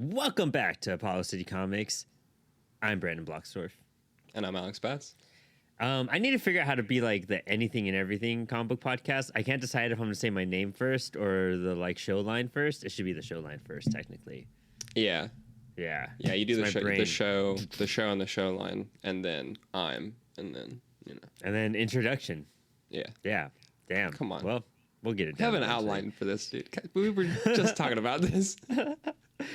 Welcome back to Apollo City Comics. I'm Brandon Blocksdorf. And I'm Alex Batts. I need to figure out how to be like the anything and everything comic book podcast. I can't decide if I'm going to say my name first or the like show line first. It should be the show line first, technically. Yeah. Yeah. Yeah, you do It's the my brain. show on the show line, and then and then, And then introduction. Yeah. Yeah. Damn. Come on. Well, we'll get it I have done an eventually. outline for this, dude. We were just talking about this.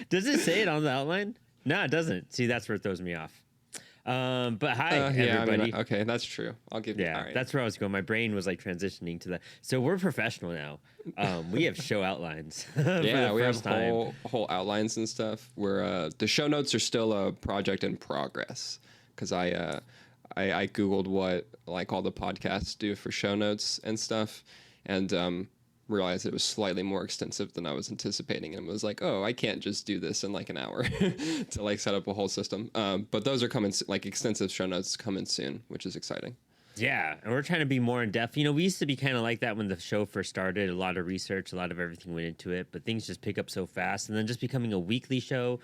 Does it say it on the outline? No, it doesn't. See, that's where it throws me off. But hi, everybody. Okay, that's true. I'll give you. Yeah, All right. that's where I was going. My brain was like transitioning to that. So we're professional now. We have show outlines. Yeah, we have time. whole outlines and stuff. Where the show notes are still a project in progress because I googled what like all the podcasts do for show notes and stuff, and realized it was slightly more extensive than I was anticipating, and was like, oh, I can't just do this in like an hour to like set up a whole system. But those are coming, like extensive show notes coming soon, which is exciting. Yeah, and we're trying to be more in depth. You know, we used to be kind of like that when the show first started. A lot of research, a lot of everything went into it, but things just pick up so fast. And then just becoming a weekly show.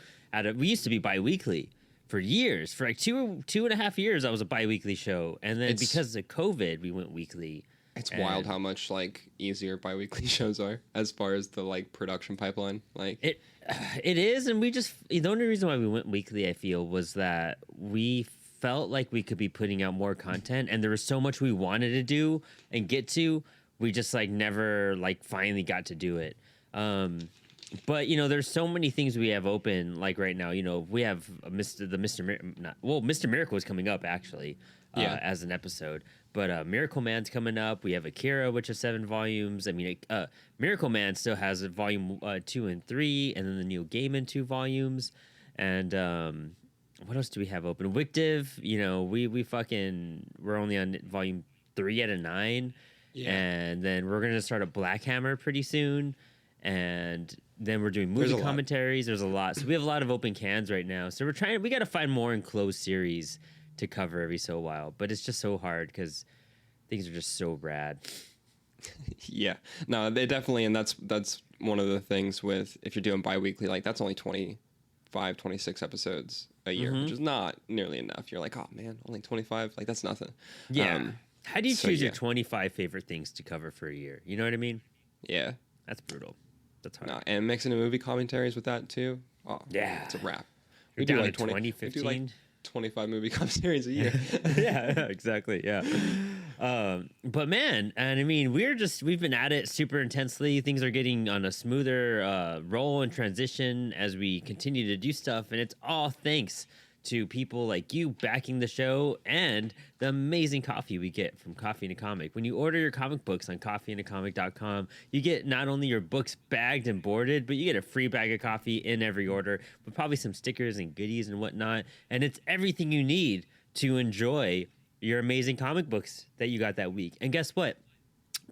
We used to be bi-weekly for years. For like two and a half years, I was a bi-weekly show, and then because of COVID, we went weekly. It's wild how much like easier bi-weekly shows are as far as the like production pipeline. Like it is, and the only reason why we went weekly, I feel, was that we felt like we could be putting out more content, and there was so much we wanted to do and get to. We just like never like finally got to do it. But you know, there's so many things we have open. Like right now, you know, we have Mr. Miracle is coming up actually. As an episode, but Miracle Man's coming up. We have Akira, which is 7 volumes. I mean, Miracle Man still has a volume 2 and 3, and then the Neil Gaiman 2 volumes. And what else do we have open? Wictive, you know, we're only on volume 3 out of 9, and then we're gonna start a Black Hammer pretty soon, and then we're doing movie commentaries. There's a lot, so we have a lot of open cans right now. So we got to find more enclosed series to cover every so while, but it's just so hard because things are just so rad. Yeah, no, they definitely, and that's one of the things with if you're doing bi-weekly, like that's only 26 episodes a year, which is not nearly enough. You're like, oh man, only 25, like that's nothing. Yeah. How do you choose your 25 favorite things to cover for a year? You know what I mean? Yeah, that's brutal. That's hard. No, and mixing in movie commentaries with that too. Oh yeah, it's a wrap. We do like 2015. 25 movie commentaries a year. Yeah, exactly. Yeah. But man, and I mean, we've been at it super intensely. Things are getting on a smoother roll and transition as we continue to do stuff. And it's all thanks to people like you backing the show and the amazing coffee we get from Coffee and a Comic. When you order your comic books on coffeeandacomic.com, you get not only your books bagged and boarded, but you get a free bag of coffee in every order with probably some stickers and goodies and whatnot. And it's everything you need to enjoy your amazing comic books that you got that week. And guess what?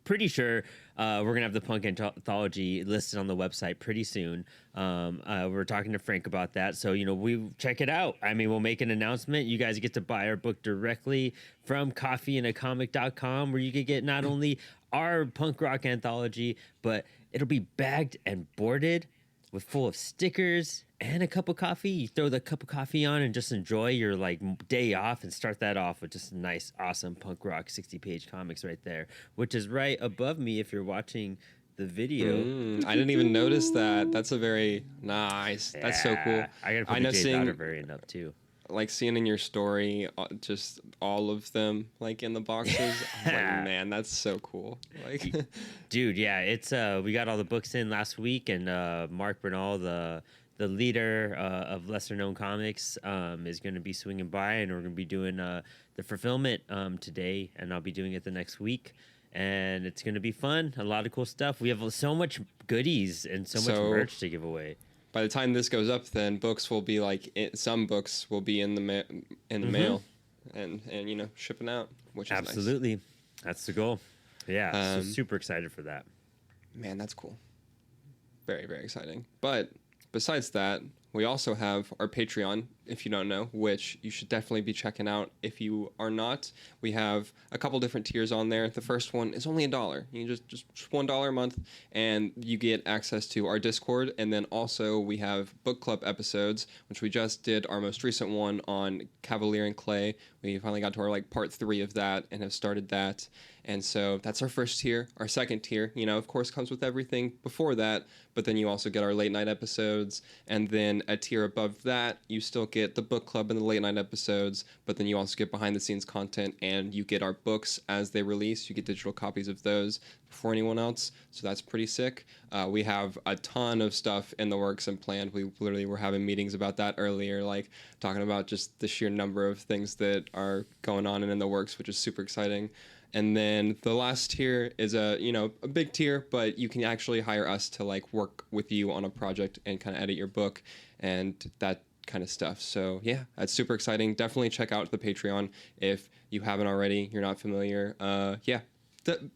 Pretty sure we're gonna have the punk anthology listed on the website pretty soon. We're talking to Frank about that, so you know, we check it out. I mean, we'll make an announcement. You guys get to buy our book directly from coffeeandacomic.com, where you could get not only our punk rock anthology, but it'll be bagged and boarded with full of stickers and a cup of coffee. You throw the cup of coffee on and just enjoy your like day off and start that off with just nice, awesome punk rock 60-page comics right there, which is right above me if you're watching the video. I didn't even notice that. That's a very nice. Yeah, that's so cool. I gotta put the Jade Powder variant up too. Like seeing in your story, just all of them like in the boxes. I was like, man, that's so cool. Like, dude, yeah, it's we got all the books in last week, and Mark Bernal, the leader of lesser known comics, is going to be swinging by, and we're going to be doing the fulfillment today, and I'll be doing it the next week, and it's going to be fun. A lot of cool stuff. We have so much goodies and so much merch to give away. By the time this goes up, then books will be like some books will be in the mail, and you know, shipping out, which is absolutely nice. That's the goal. Yeah, so super excited for that. Man, that's cool. Very, very exciting. But besides that, we also have our Patreon if you don't know, which you should definitely be checking out. If you are not, we have a couple different tiers on there. The first one is only $1. You just $1 a month, and you get access to our Discord. And then also we have book club episodes, which we just did our most recent one on Cavalier and Clay. We finally got to our like part 3 of that and have started that. And so that's our first tier. Our second tier, of course, comes with everything before that, but then you also get our late night episodes. And then a tier above that, you still get the book club and the late night episodes, but then you also get behind the scenes content, and you get our books as they release. You get digital copies of those before anyone else. So that's pretty sick. We have a ton of stuff in the works and planned. We literally were having meetings about that earlier, like talking about just the sheer number of things that are going on and in the works, which is super exciting. And then the last tier is a big tier, but you can actually hire us to like work with you on a project and kind of edit your book and that kind of stuff. So yeah, that's super exciting. Definitely check out the Patreon if you haven't already. You're not familiar. Yeah, the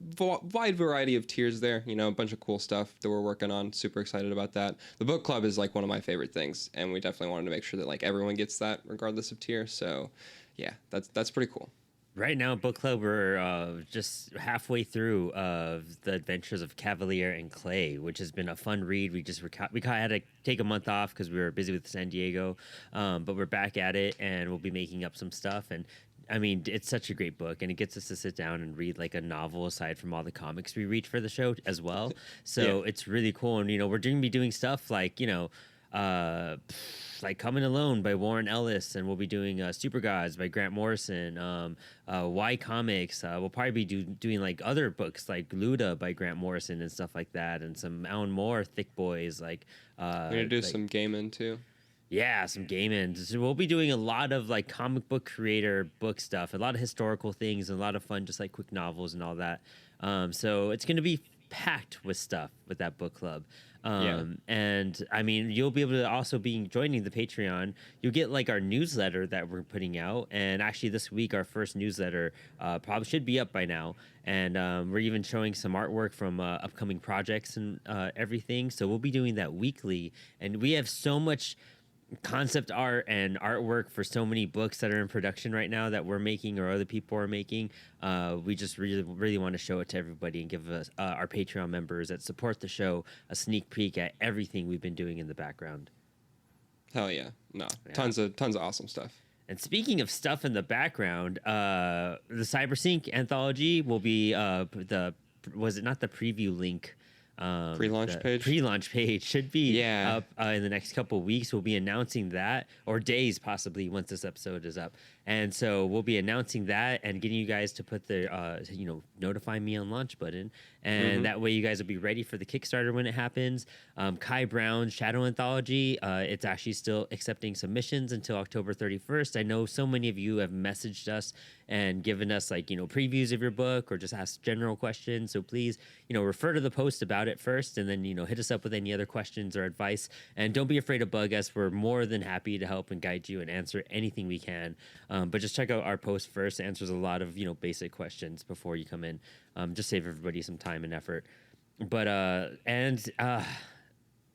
wide variety of tiers there. A bunch of cool stuff that we're working on. Super excited about that. The book club is like one of my favorite things, and we definitely wanted to make sure that like everyone gets that regardless of tier. So yeah, that's pretty cool. Right now, book club, we're just halfway through the Adventures of Cavalier and Clay, which has been a fun read. We had to take a month off because we were busy with San Diego, but we're back at it, and we'll be making up some stuff. And I mean, it's such a great book, and it gets us to sit down and read like a novel aside from all the comics we read for the show as well. So It's really cool, and we're going to be doing stuff like Coming Alone by Warren Ellis, and we'll be doing Super Gods by Grant Morrison. Y Comics. We'll probably be doing like other books like Luda by Grant Morrison and stuff like that, and some Alan Moore thick boys like. We're gonna do some gaming too. Yeah, some gaming. So we'll be doing a lot of like comic book creator book stuff, a lot of historical things, and a lot of fun, just like quick novels and all that. So it's gonna be packed with stuff with that book club. And I mean, you'll be able to also be joining the Patreon. You'll get like our newsletter that we're putting out, and actually this week our first newsletter probably should be up by now. And we're even showing some artwork from upcoming projects and everything. So we'll be doing that weekly, and we have so much concept art and artwork for so many books that are in production right now that we're making or other people are making. We just really want to show it to everybody and give us our Patreon members that support the show a sneak peek at everything we've been doing in the background. Hell yeah. No, tons of awesome stuff. And speaking of stuff in the background, the CyberSync anthology will be was it not the preview link? Pre-launch page? Pre-launch page should be up in the next couple of weeks. We'll be announcing that, or days possibly, once this episode is up. And so we'll be announcing that and getting you guys to put the, notify me on launch button. And that way you guys will be ready for the Kickstarter when it happens. Kai Brown's Shadow Anthology, it's actually still accepting submissions until October 31st. I know so many of you have messaged us and given us previews of your book or just asked general questions. So please, refer to the post about it first, and then, hit us up with any other questions or advice. And don't be afraid to bug us. We're more than happy to help and guide you and answer anything we can. But just check out our post first. It answers a lot of, basic questions before you come in. Just save everybody some time and effort. But,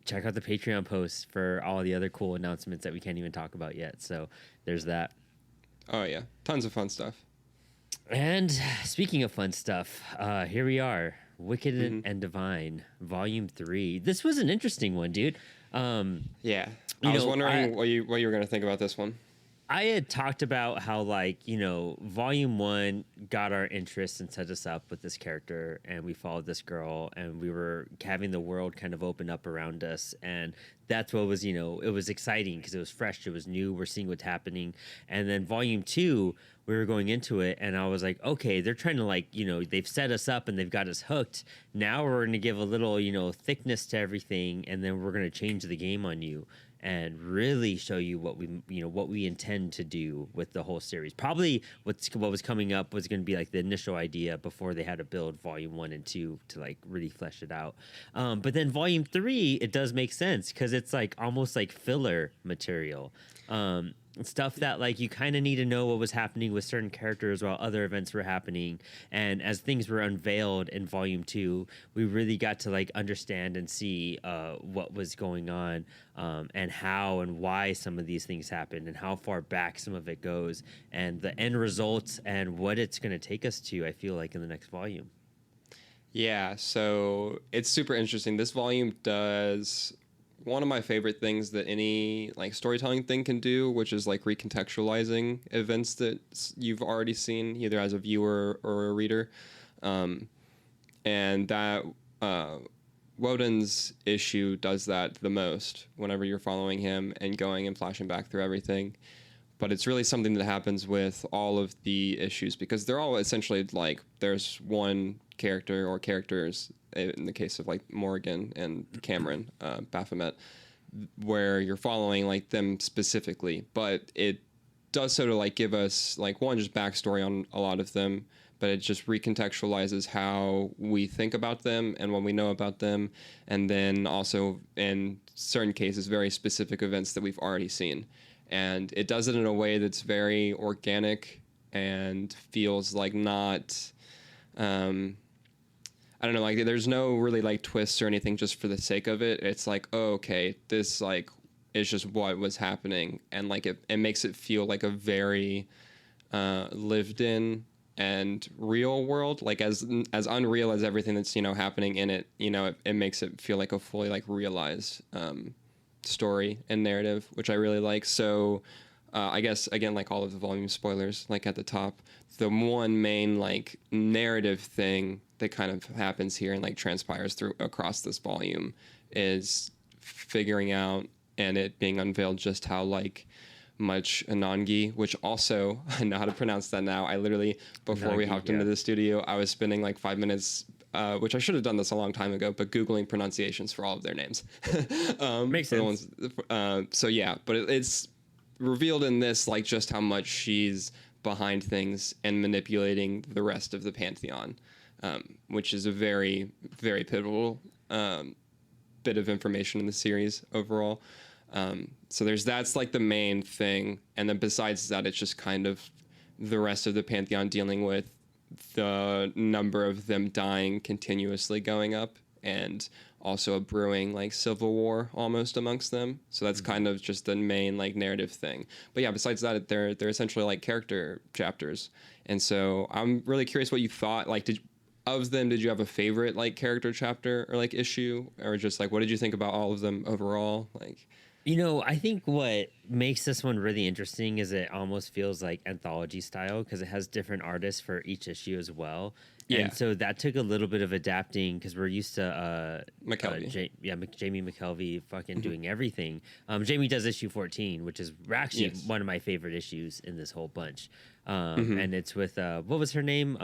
check out the Patreon post for all the other cool announcements that we can't even talk about yet. So there's that. Oh, yeah. Tons of fun stuff. And speaking of fun stuff, here we are. Wicked and Divine, Volume 3. This was an interesting one, dude. Yeah. I was wondering what you were going to think about this one. I had talked about how, Volume 1 got our interest and set us up with this character, and we followed this girl, and we were having the world kind of open up around us, and that's what was, it was exciting because it was fresh, it was new, we're seeing what's happening. And then Volume 2, we were going into it, and I was like, okay, they're trying to, they've set us up and they've got us hooked. Now we're going to give a little, thickness to everything, and then we're going to change the game on you and really show you what we intend to do with the whole series. Probably what was coming up was going to be like the initial idea before they had to build Volume 1 and 2 to really flesh it out. But then Volume 3, it does make sense because it's almost like filler material. stuff that like you kind of need to know what was happening with certain characters while other events were happening. And as things were unveiled in volume 2, we really got to like understand and see what was going on, and how and why some of these things happened and how far back some of it goes and the end results and what it's going to take us to, I feel like, in the next volume. Yeah, so it's super interesting. This volume does one of my favorite things that any like storytelling thing can do, which is like recontextualizing events that you've already seen, either as a viewer or a reader. And that Woden's issue does that the most whenever you're following him and going and flashing back through everything. But it's really something that happens with all of the issues because they're all essentially like there's one character or characters in the case of like Morgan and Cameron, Baphomet, where you're following like them specifically. But it does sort of like give us like one just backstory on a lot of them, but it just recontextualizes how we think about them and what we know about them, and then also in certain cases very specific events that we've already seen. And it does it in a way that's very organic and feels like not I don't know, like there's no really like twists or anything just for the sake of it. It's like, oh, okay, this like is just what was happening, and like it makes it feel like a very lived in and real world, like as unreal as everything that's happening in it. It makes it feel like a fully like realized story and narrative, which I really like. So I guess again, like all of the volume spoilers, like at the top, the one main like narrative thing that kind of happens here and like transpires through across this volume is figuring out and it being unveiled just how like much Anangi, which also I know how to pronounce that now. I literally before we hopped into the studio, I was spending like 5 minutes. Which I should have done this a long time ago, but Googling pronunciations for all of their names. Makes sense. So yeah, but it's revealed in this like just how much she's behind things and manipulating the rest of the Pantheon, which is a very, very pivotal bit of information in the series overall. So that's like the main thing. And then besides that, it's just kind of the rest of the Pantheon dealing with the number of them dying continuously going up, and also a brewing like civil war almost amongst them. So that's kind of just the main like narrative thing. But yeah, besides that, they're essentially like character chapters. And so I'm really curious what you thought. Like, did you have a favorite like character chapter or like issue, or just like what did you think about all of them overall? Like, I think what makes this one really interesting is it almost feels like anthology style because it has different artists for each issue as well. Yeah. And so that took a little bit of adapting because we're used to McKelvey. Jamie McKelvey fucking doing everything. Jamie does issue 14, which is actually one of my favorite issues in this whole bunch. And it's with what was her name?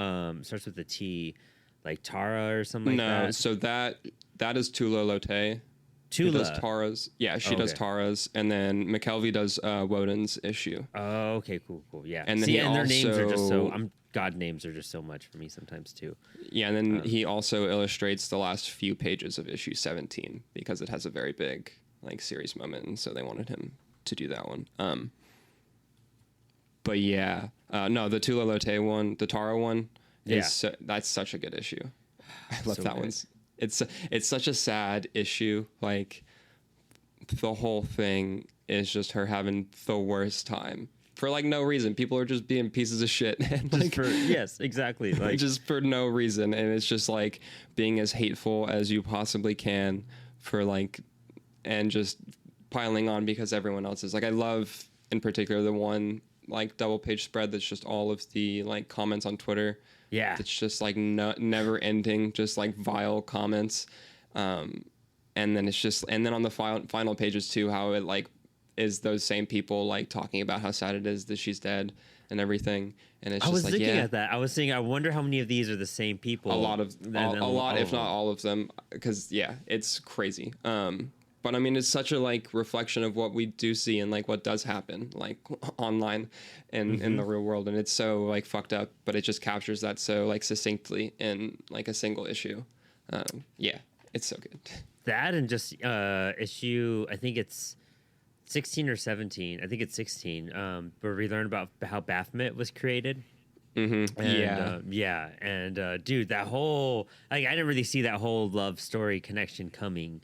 Starts with a T, like Tara or something like that. No, so that is Tula Lotte. Tula. She does Tara's. Yeah, she does Tara's, and then McKelvey does Woden's issue. Oh, okay, cool. Yeah. And then their names are just so God names are just so much for me sometimes too. Yeah, and then he also illustrates the last few pages of issue 17 because it has a very big like series moment, and so they wanted him to do that one. But yeah, no, the Tula Lotte one, the Tara one, that's such a good issue. I love that one. It's such a sad issue. Like the whole thing is just her having the worst time for like no reason. People are just being pieces of shit. And, like, yes, exactly. Like just for no reason. And it's just like being as hateful as you possibly can for like, and just piling on because everyone else is like, I love in particular the one like double page spread that's just all of the like comments on Twitter. Yeah, it's just like never ending, just like vile comments, and then it's just, and then on the final pages too, how it like is those same people like talking about how sad it is that she's dead and everything, and it's I was like, looking at that. I was saying, I wonder how many of these are the same people. A lot, if not all of them, because it's crazy. But I mean, it's such a like reflection of what we do see and like what does happen like online and in the real world. And it's so like fucked up, but it just captures that so like succinctly in like a single issue. Yeah, it's so good. That and just issue, I think it's 16 or 17. I think it's 16. Where we learn about how Baphomet was created. Mm-hmm. And Yeah. yeah, and dude, that whole like I didn't really see that whole love story connection coming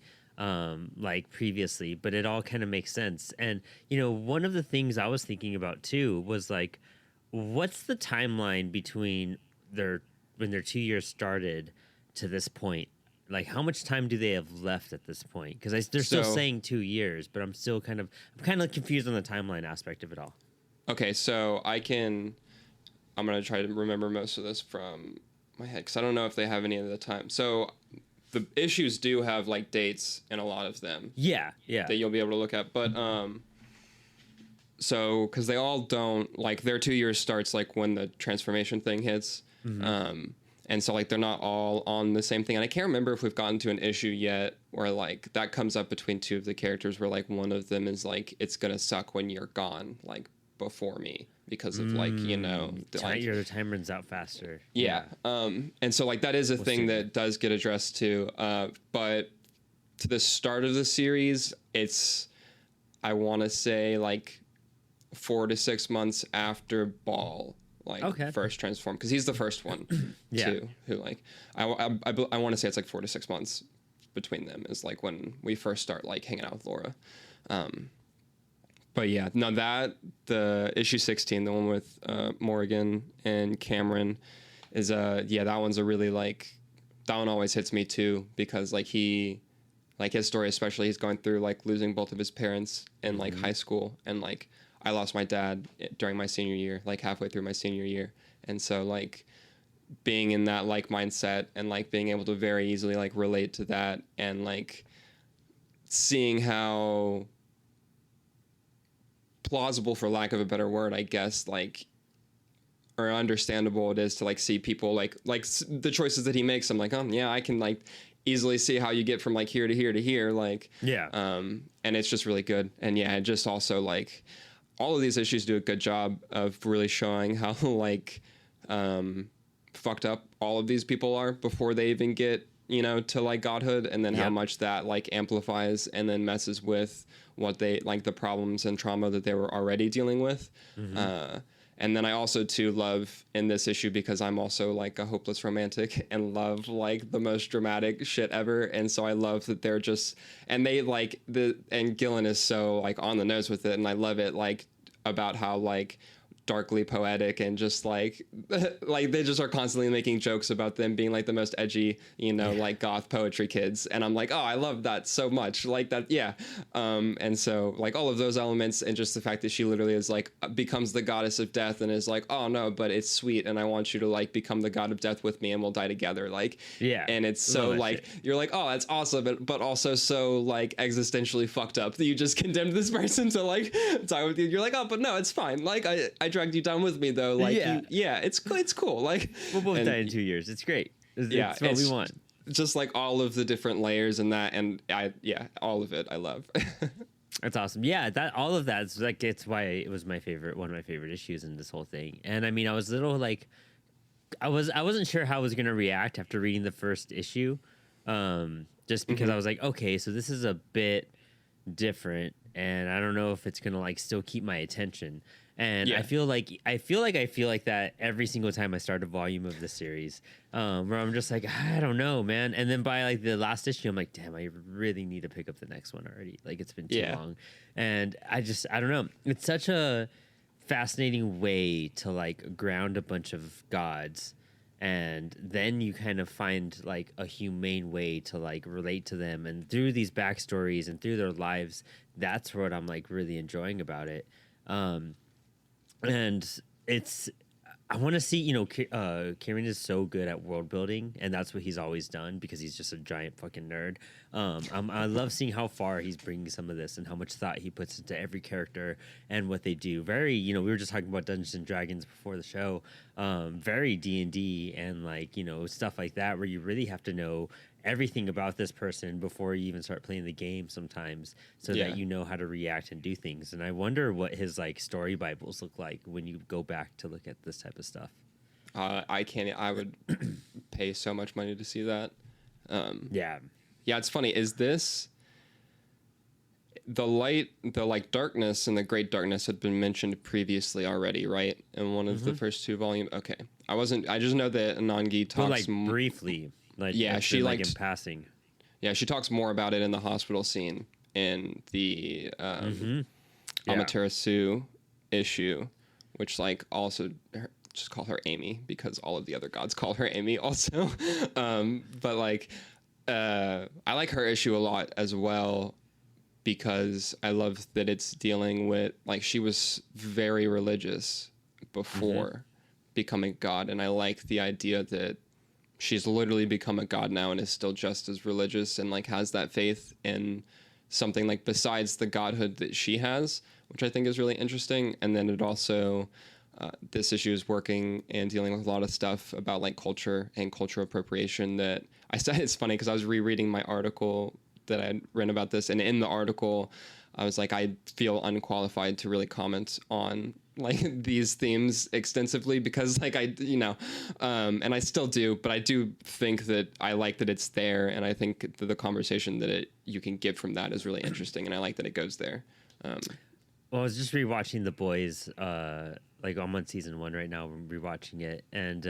like previously, but it all kind of makes sense. And one of the things I was thinking about too was like, what's the timeline between their when their 2 years started to this point? Like, how much time do they have left at this point? Because they're still So saying 2 years, but I'm kind of confused on the timeline aspect of it all. okay, so I'm gonna try to remember most of this from my head because I don't know if they have any of the time. So the issues do have like dates in a lot of them Yeah, yeah. that you'll be able to look at, but so because they all don't like their 2 years starts like when the transformation thing hits. And so like they're not all on the same thing, and I can't remember if we've gotten to an issue yet where like that comes up between two of the characters where like one of them is like, it's gonna suck when you're gone like before me because of like Your time runs out faster. yeah. And so like that is a thing see. that does get addressed too. But to the start of the series, it's I want to say like 4 to 6 months after Ball like Okay. first transformed because he's the first one Yeah. too who like I want to say it's like 4 to 6 months between them is like when we first start like hanging out with Laura. But yeah, no, that the issue 16, the one with Morgan and Cameron is yeah, that one's a really like that one always hits me too because like his story especially he's going through like losing both of his parents in like high school, and like I lost my dad during my senior year, like halfway through my senior year, and so like being in that like mindset and like being able to very easily like relate to that and like seeing how plausible, for lack of a better word, I guess, like or understandable it is to like see people like the choices that he makes. I'm like, yeah, I can like easily see how you get from like here to here to here, like Yeah. and it's just really good. And yeah, it just also like all of these issues do a good job of really showing how like fucked up all of these people are before they even get to like godhood, and then how much that like amplifies and then messes with what they like the problems and trauma that they were already dealing with. And then I also too love in this issue, because I'm also like a hopeless romantic and love like the most dramatic shit ever, and so I love that they're just and they like and Gillen is so like on the nose with it, and I love it like about how like darkly poetic and just like like they just are constantly making jokes about them being like the most edgy like goth poetry kids, and I'm like, oh, I love that so much, like that. And so like all of those elements, and just the fact that she literally is like becomes the goddess of death and is like, oh no, but it's sweet and I want you to like become the god of death with me and we'll die together, like and it's so like shit. You're like, oh, that's awesome, but also so like existentially fucked up that you just condemned this person to like die with you. You're like, oh, but no, it's fine, like I dragged you down with me though, like it's cool, like we'll both die in 2 years. It's great. It's what we want. Just like all of the different layers in that, and all of it I love. That's awesome. Yeah, that all of that's like it's why it was one of my favorite issues in this whole thing. And I mean, I was a little like I wasn't sure how I was gonna react after reading the first issue. Just because I was like, okay, so this is a bit different, and I don't know if it's gonna like still keep my attention. And I feel like that every single time I start a volume of this series, where I'm just like, I don't know, man. And then by like the last issue, I'm like, damn, I really need to pick up the next one already. Like it's been too long, and I don't know. It's such a fascinating way to like ground a bunch of gods, and then you kind of find like a humane way to like relate to them, and through these backstories and through their lives, that's what I'm like really enjoying about it. And it's I want to see, Kieran is so good at world building, and that's what he's always done because he's just a giant fucking nerd. I love seeing how far he's bringing some of this and how much thought he puts into every character and what they do. Very, we were just talking about Dungeons and Dragons before the show. Very D&D and like, stuff like that, where you really have to know everything about this person before you even start playing the game sometimes, so that you know how to react and do things. And I wonder what his like story bibles look like when you go back to look at this type of stuff. I would pay so much money to see that. Yeah, it's funny. Is this the light, the like darkness and the great darkness had been mentioned previously already, right? In one of the first two volumes. Okay, I just know that Anangi But like talks. briefly, like Yeah, it's she been like in liked. passing. Yeah, she talks more about it in the hospital scene in the Yeah. Amaterasu issue, which like also just call her Amy because all of the other gods call her Amy also. But like, I like her issue a lot as well because I love that it's dealing with like she was very religious before becoming God, and I like the idea that she's literally become a god now and is still just as religious and like has that faith in something like besides the godhood that she has, which I think is really interesting. And then it also this issue is working and dealing with a lot of stuff about like culture and cultural appropriation that I said. It's funny because I was rereading my article that I had written about this, and in the article I was like, I feel unqualified to really comment on like these themes extensively because like and I still do, but I do think that I like that it's there, and I think that the conversation that you can get from that is really interesting, and I like that it goes there. Well, I was just rewatching The Boys. Like I'm on season 1 right now. I'm rewatching it, and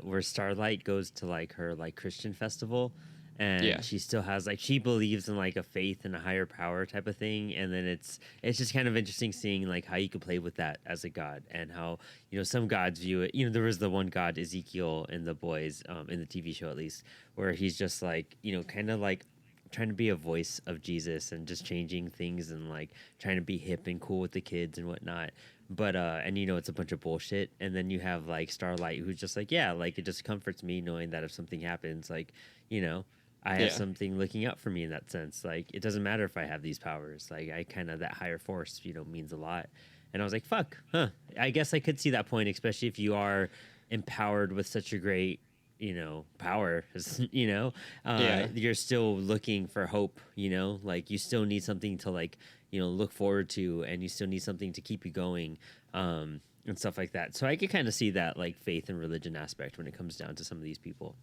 where Starlight goes to like her like Christian festival, and Yeah. she still has like she believes in like a faith and a higher power type of thing, and then it's just kind of interesting seeing like how you could play with that as a god, and how some gods view it. There was the one god Ezekiel in The Boys, in the TV show at least, where he's just like kind of like trying to be a voice of Jesus and just changing things and like trying to be hip and cool with the kids and whatnot. But and it's a bunch of bullshit. And then you have like Starlight who's just like, yeah, like it just comforts me knowing that if something happens, like, I have Yeah. something looking out for me in that sense. Like it doesn't matter if I have these powers. Like I kind of that higher force, means a lot. And I was like, fuck, huh. I guess I could see that point, especially if you are empowered with such a great power. Yeah. You're still looking for hope, like you still need something to like look forward to, and you still need something to keep you going, and stuff like that. So I could kind of see that like faith and religion aspect when it comes down to some of these people.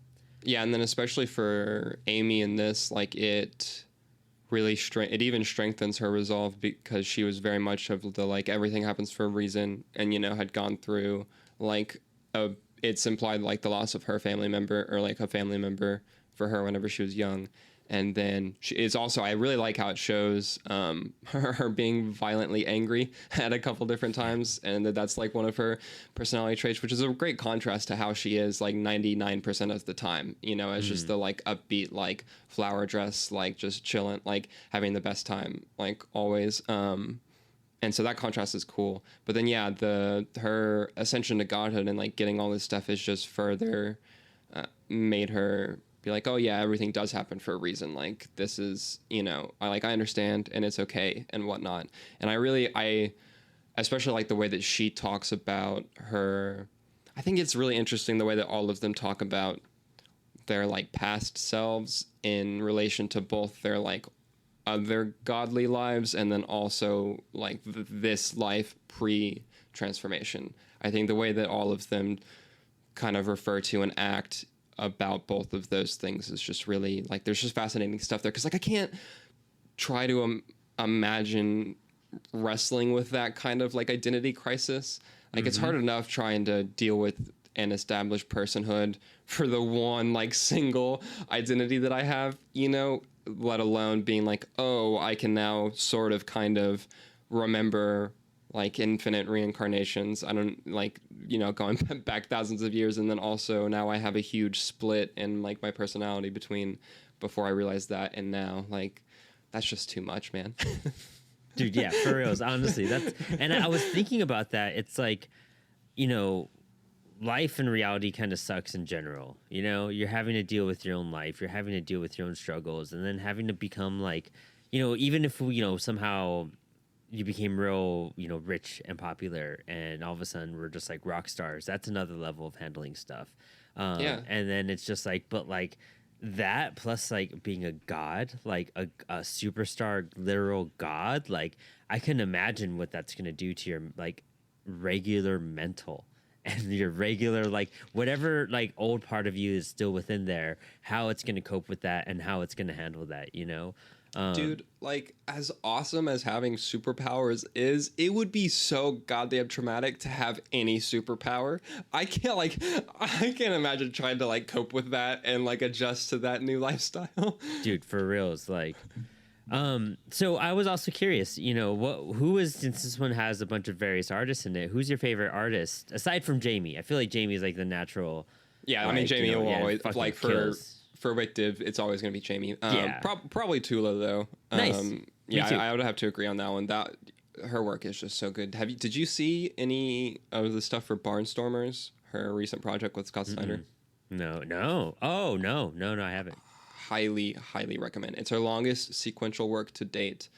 Yeah, and then especially for Amy in this, like it really it even strengthens her resolve because she was very much of the like everything happens for a reason, and had gone through like a it's implied like the loss of her family member or like a family member for her whenever she was young. And then it's also, I really like how it shows her being violently angry at a couple different times, and that's like one of her personality traits, which is a great contrast to how she is like 99% of the time, as just the like upbeat, like flower dress, like just chilling, like having the best time, like always. And so that contrast is cool. But then yeah, her ascension to godhood and like getting all this stuff is just further made her be like, oh yeah, everything does happen for a reason. Like this is, I understand and it's okay and whatnot. And I especially like the way that she talks about her. I think it's really interesting the way that all of them talk about their like past selves in relation to both their like other godly lives and then also like this life pre-transformation. I think the way that all of them kind of refer to and act about both of those things is just really like there's just fascinating stuff there, because like I can't try to imagine wrestling with that kind of like identity crisis. Like it's hard enough trying to deal with an established personhood for the one like single identity that I have, let alone being like, oh, I can now sort of kind of remember like infinite reincarnations. I don't like, going back thousands of years. And then also now I have a huge split in like my personality between before I realized that and now. Like that's just too much, man. Dude, yeah, for reals. Honestly, and I was thinking about that. It's like, life and reality kind of sucks in general. You're having to deal with your own life, you're having to deal with your own struggles, and then having to become like, even if somehow you became real, rich and popular, and all of a sudden we're just like rock stars. That's another level of handling stuff. Yeah. And then it's just like, but like that plus like being a god, like a superstar, literal god, like I can imagine what that's gonna do to your like regular mental and your regular, like whatever like old part of you is still within there, how it's going to cope with that and how it's going to handle that, you know? Dude, like, as awesome as having superpowers is, it would be so goddamn traumatic to have any superpower. I can't imagine trying to like cope with that and like adjust to that new lifestyle. Dude, for real, it's like so I was also curious, you know, who is, since this one has a bunch of various artists in it, who's your favorite artist aside from Jamie? I feel like Jamie is like the natural. Yeah, I like, mean Jamie you know, will yeah, always fucking like kills. for Victive, it's always gonna be Jamie. Yeah. Probably Tula though. Nice. Me Yeah, too. I would have to agree on that one. That her work is just so good. Did you see any of the stuff for Barnstormers? Her recent project with Scott Snyder. No. Oh, no, I haven't. Highly recommend. It's her longest sequential work to date.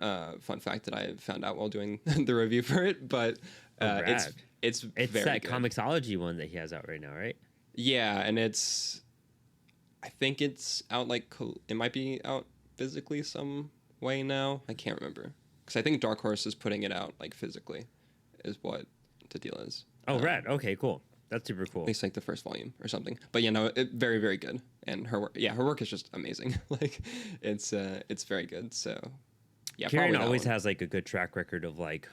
Fun fact that I found out while doing the review for it, but Rad. it's It's very that good. Comixology one that he has out right now, right? Yeah, and I think it's out like it might be out physically some way now. I can't remember because I think Dark Horse is putting it out like physically, is what the deal is. Oh, rad. Okay, cool. That's super cool. At least like the first volume or something. But very very good. And her work is just amazing. Like it's very good. So yeah, Kieran probably that always one. has like a good track record of like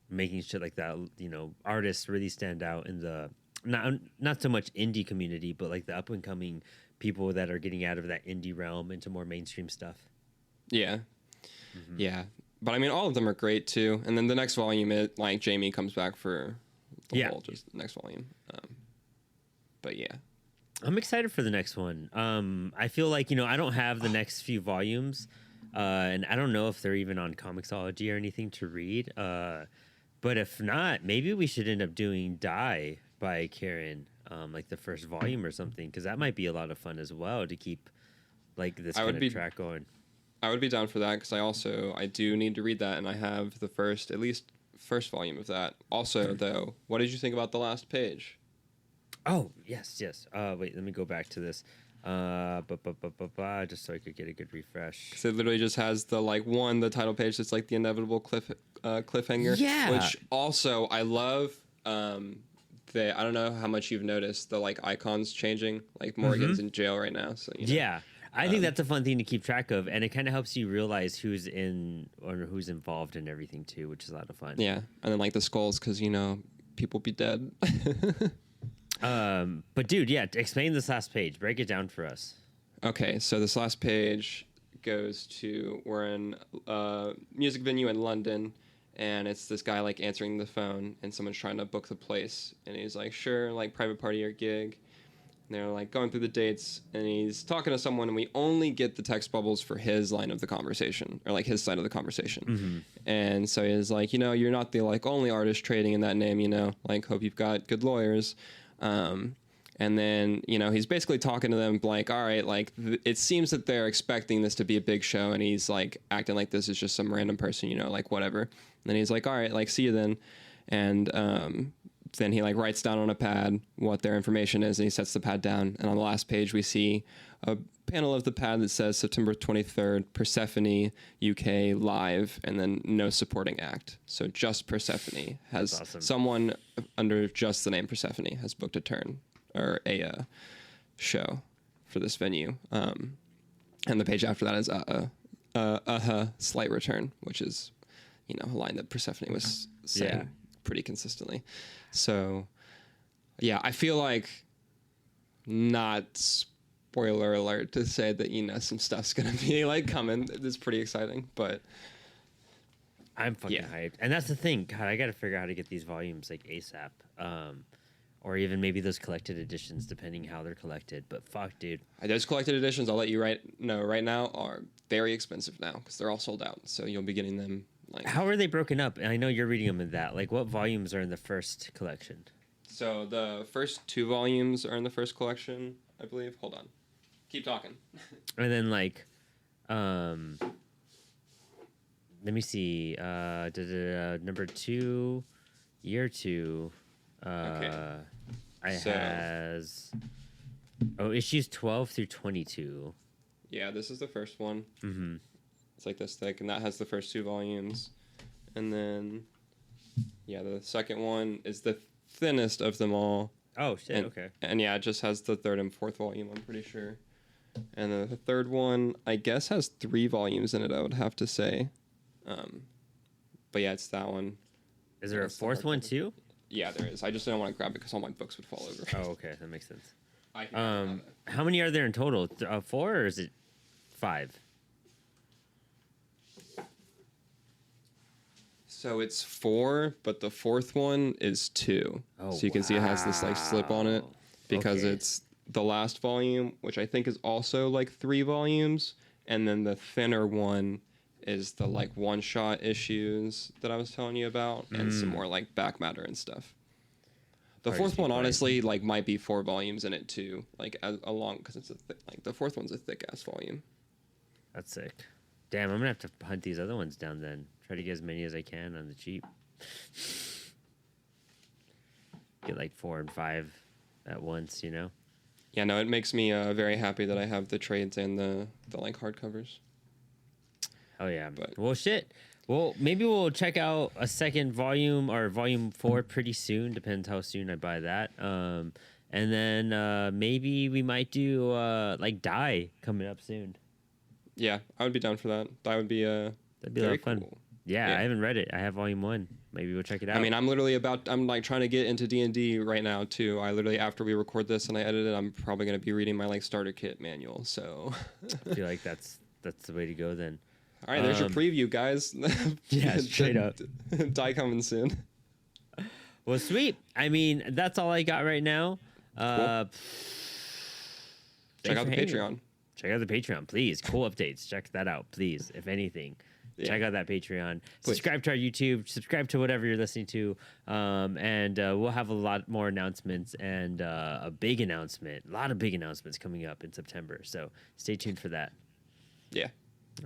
making shit like that. You know, artists really stand out in the not so much indie community, but like the up and coming people that are getting out of that indie realm into more mainstream stuff. Yeah. Yeah. But I mean, all of them are great too. And then the next volume, like Jamie comes back for the whole just next volume. But yeah, I'm excited for the next one. I feel like, you know, I don't have the next few volumes, and I don't know if they're even on Comixology or anything to read. But if not, maybe we should end up doing Die by Karen, like the first volume or something, because that might be a lot of fun as well to keep like this kind of track going. I would be down for that because I do need to read that, and I have the first volume of that. Also, though, what did you think about the last page? Oh, yes. Wait, let me go back to this. Just so I could get a good refresh. Because it literally just has the title page that's like the inevitable cliffhanger. Yeah. Which also I love. I don't know how much you've noticed the like icons changing. Like Morgan's in jail right now, so you know. Yeah. I think that's a fun thing to keep track of, and it kind of helps you realize who's in or who's involved in everything too, which is a lot of fun. Yeah, and then like the skulls, because you know people be dead. But dude, yeah, explain this last page. Break it down for us. Okay, so this last page goes to we're in a music venue in London, and it's this guy like answering the phone, and someone's trying to book the place, and he's like, sure, like private party or gig. And they're like going through the dates, and he's talking to someone, and we only get the text bubbles for his line of the conversation, or like his side of the conversation. And so he's like, you know, you're not the like only artist trading in that name, you know, like hope you've got good lawyers. And then, you know, he's basically talking to them like, all right, like it seems that they're expecting this to be a big show, and he's like acting like this is just some random person, you know, like whatever. And then he's like, all right, like see you then. And then he like writes down on a pad what their information is, and he sets the pad down. And on the last page, we see a panel of the pad that says September 23rd, Persephone, UK, live, and then no supporting act. So just Persephone has awesome. Someone under just the name Persephone has booked a turn or a show for this venue. And the page after that is slight return, which is, you know, a line that Persephone was saying pretty consistently. So, yeah, I feel like not spoiler alert to say that, you know, some stuff's going to be like coming. It's pretty exciting, but I'm fucking hyped. And that's the thing. God, I got to figure out how to get these volumes like ASAP. Or even maybe those collected editions, depending how they're collected. But fuck, dude. Those collected editions, I'll let you know right now, are very expensive now because they're all sold out. So you'll be getting them. Like, how are they broken up? And I know you're reading them in that. Like, what volumes are in the first collection? So the first 2 volumes are in the first collection, I believe. Hold on. Keep talking. And then, like, let me see. Number 2, year 2. Okay. Has issues 12 through 22. Yeah, this is the first one. Mm-hmm. It's like this thick, and that has the first 2 volumes. And then, yeah, the second one is the thinnest of them all. Oh shit. And, Okay. and yeah, it just has the third and fourth volume, I'm pretty sure. And then the third one, I guess, has 3 volumes in it, I would have to say. But yeah, it's that one. Is there a That's the fourth one hardcover. too? Yeah, there is. I just didn't want to grab it because all my books would fall over. Oh, okay, that makes sense. I can have it. How many are there in total? 4 or is it 5? So it's 4, but the fourth one is 2. Oh, so you can see it has this like slip on it wow. because Okay. it's the last volume, which I think is also like 3 volumes, and then the thinner one is the like one-shot issues that I was telling you about, and some more like back matter and stuff. The Hard to fourth see one, quite. honestly, like might be 4 volumes in it too, like along because it's like the fourth one's a thick ass volume. That's sick. Damn, I'm gonna have to hunt these other ones down then. Try to get as many as I can on the cheap. Get like 4 and 5 at once, you know? Yeah, no, it makes me very happy that I have the trades and the like hardcovers. Oh yeah. But- Well, shit. Well, maybe we'll check out a second volume or volume 4 pretty soon. Depends how soon I buy that. And then maybe we might do like Die coming up soon. Yeah, I would be down for that. That would be That'd be a lot very of fun. cool. Yeah, Yeah. I haven't read it. I have volume 1. Maybe we'll check it out. I mean, I'm like trying to get into D&D right now too. I literally, after we record this and I edit it, I'm probably going to be reading my like starter kit manual. So, I feel like that's the way to go then. all right, there's your preview, guys. Yeah, straight up. Die coming soon. Well, sweet. I mean, that's all I got right now. Check thanks out for the hanging. Patreon. Check out the Patreon, please. Cool updates. Check that out, please. If anything, check out that Patreon. Please. Subscribe to our YouTube. Subscribe to whatever you're listening to. And we'll have a lot more announcements and a big announcement. A lot of big announcements coming up in September. So stay tuned for that. Yeah.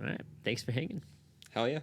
All right. Thanks for hanging. Hell yeah.